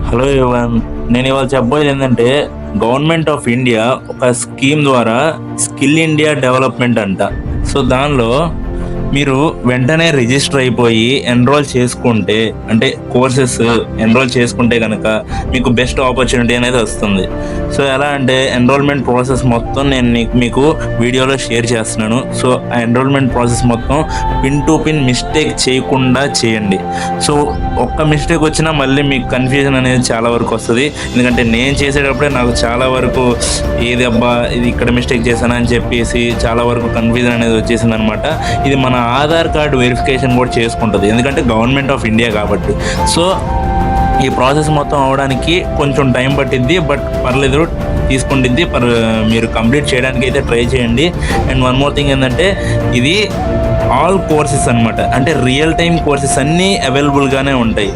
Hello ఎవన్, నేను ఇవాళ చెప్పబోయేది ఏంటంటే గవర్నమెంట్ ఆఫ్ ఇండియా ఒక స్కీమ్ ద్వారా స్కిల్ ఇండియా డెవలప్మెంట్ అంట. సో దానిలో మీరు వెంటనే రిజిస్టర్ అయిపోయి ఎన్రోల్ చేసుకుంటే, అంటే కోర్సెస్ ఎన్రోల్ చేసుకుంటే కనుక మీకు బెస్ట్ ఆపర్చునిటీ అనేది వస్తుంది. సో ఎలా అంటే ఎన్రోల్మెంట్ ప్రాసెస్ మొత్తం నేను మీకు వీడియోలో షేర్ చేస్తున్నాను. సో ఆ ఎన్రోల్మెంట్ ప్రాసెస్ మొత్తం పిన్ టు పిన్ మిస్టేక్ చేయకుండా చేయండి. సో ఒక్క మిస్టేక్ వచ్చినా మళ్ళీ మీకు కన్ఫ్యూజన్ అనేది చాలా వరకు వస్తుంది. ఎందుకంటే నేను చేసేటప్పుడే నాకు చాలా వరకు ఏది అబ్బా ఇది ఇక్కడ మిస్టేక్ చేశాను అని చెప్పేసి చాలా వరకు కన్ఫ్యూజన్ అనేది వచ్చేసింది అనమాట. ఇది మన ఆధార్ కార్డు వెరిఫికేషన్ కూడా చేసుకుంటుంది, ఎందుకంటే గవర్నమెంట్ ఆఫ్ ఇండియా కాబట్టి. సో ఈ ప్రాసెస్ మొత్తం అవడానికి కొంచెం టైం పట్టిద్ది, బట్ పర్లేదు తీసుకుంటుంది. మీరు కంప్లీట్ చేయడానికి అయితే ట్రై చేయండి. అండ్ వన్ మోర్ థింగ్ ఏంటంటే ఇది ఆల్ కోర్సెస్ అనమాట, అంటే రియల్ టైం కోర్సెస్ అన్నీ అవైలబుల్గానే ఉంటాయి.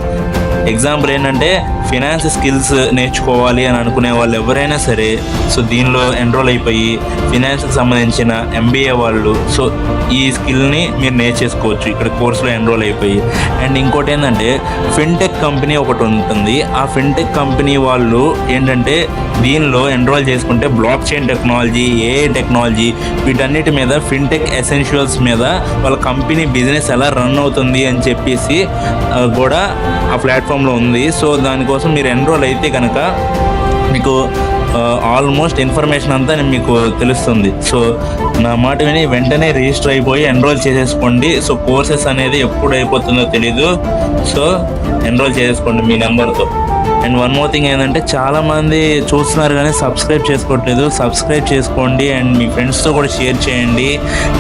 ఎగ్జాంపుల్ ఏంటంటే ఫినాన్స్ స్కిల్స్ నేర్చుకోవాలి అని అనుకునే వాళ్ళు ఎవరైనా సరే సో దీనిలో ఎన్రోల్ అయిపోయి ఫినాన్స్కి సంబంధించిన MBA వాళ్ళు సో ఈ స్కిల్ని మీరు నేర్చేసుకోవచ్చు ఇక్కడ కోర్సులో ఎన్రోల్ అయిపోయి. అండ్ ఇంకోటి ఏంటంటే ఫిన్టెక్ కంపెనీ ఒకటి ఉంటుంది. ఆ ఫిన్టెక్ కంపెనీ వాళ్ళు ఏంటంటే దీనిలో ఎన్రోల్ చేసుకుంటే block chain technology, AI technology వీటన్నిటి మీద ఫిన్టెక్ ఎసెన్షియల్స్ మీద వాళ్ళ కంపెనీ బిజినెస్ ఎలా రన్ అవుతుంది అని చెప్పేసి కూడా ఆ ప్లాట్ఫామ్లో ఉంది. సో దానికోసం మీరు ఎన్రోల్ అయితే కనుక మీకు ఆల్మోస్ట్ ఇన్ఫర్మేషన్ అంతా మీకు తెలుస్తుంది. సో నా మాట విని వెంటనే రిజిస్టర్ అయిపోయి ఎన్రోల్ చేసేసుకోండి. సో కోర్సెస్ అనేది ఎప్పుడు అయిపోతుందో తెలీదు. సో ఎన్రోల్ చేసేసుకోండి మీ నెంబర్తో. అండ్ వన్ మోర్ థింగ్ ఏంటంటే చాలామంది చూస్తున్నారు కానీ సబ్స్క్రైబ్ చేసుకోవట్లేదు. సబ్స్క్రైబ్ చేసుకోండి అండ్ మీ ఫ్రెండ్స్తో కూడా షేర్ చేయండి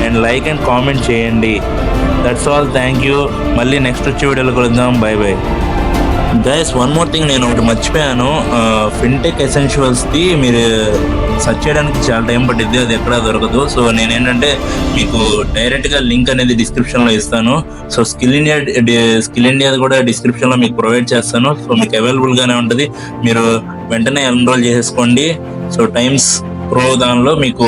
అండ్ లైక్ అండ్ కామెంట్ చేయండి. That's all. Thank you. మళ్ళీ నెక్స్ట్ వచ్చే వీడియోలో కలుద్దాం. By bye guys. One more thing నేను ఒకటి మర్చిపోయాను. ఫిన్టెక్ ఎసెన్షియల్స్ది మీరు సెర్చ్ చేయడానికి చాలా టైం పట్టిద్ది, అది ఎక్కడా దొరకదు. సో నేనేంటంటే మీకు డైరెక్ట్గా లింక్ అనేది డిస్క్రిప్షన్లో ఇస్తాను. సో స్కిల్ ఇండియా కూడా డిస్క్రిప్షన్లో మీకు ప్రొవైడ్ చేస్తాను. సో మీకు అవైలబుల్గానే ఉంటుంది. మీరు వెంటనే ఎన్రోల్ చేసేసుకోండి. సో టైమ్స్ ప్రో దానిలో మీకు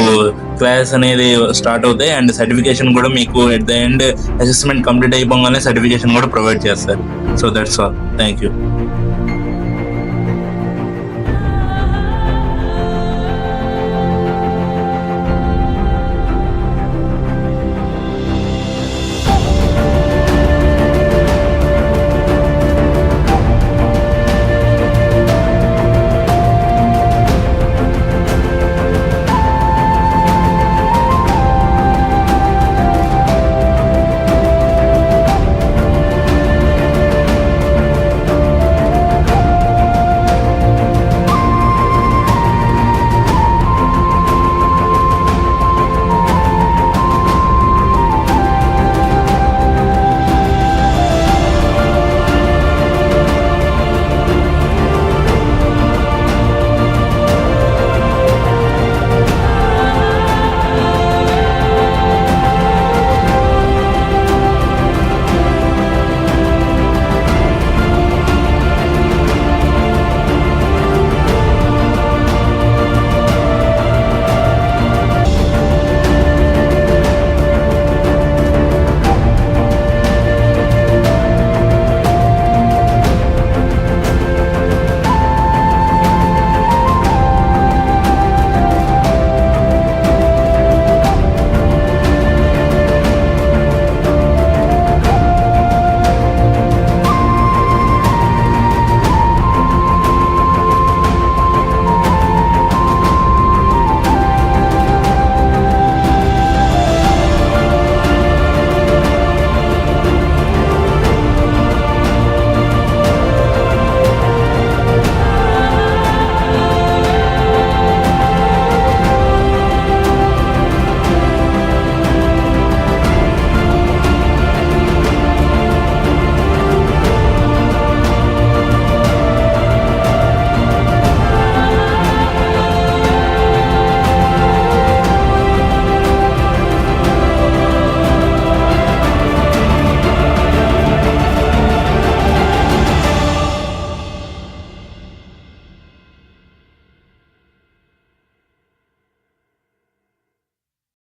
క్లాస్ అనేది స్టార్ట్ అవుతాయి అండ్ సర్టిఫికేషన్ కూడా మీకు at the end assessment complete అయిపోగానే సర్టిఫికేషన్ కూడా ప్రొవైడ్ చేస్తారు. So that's all. Thank you.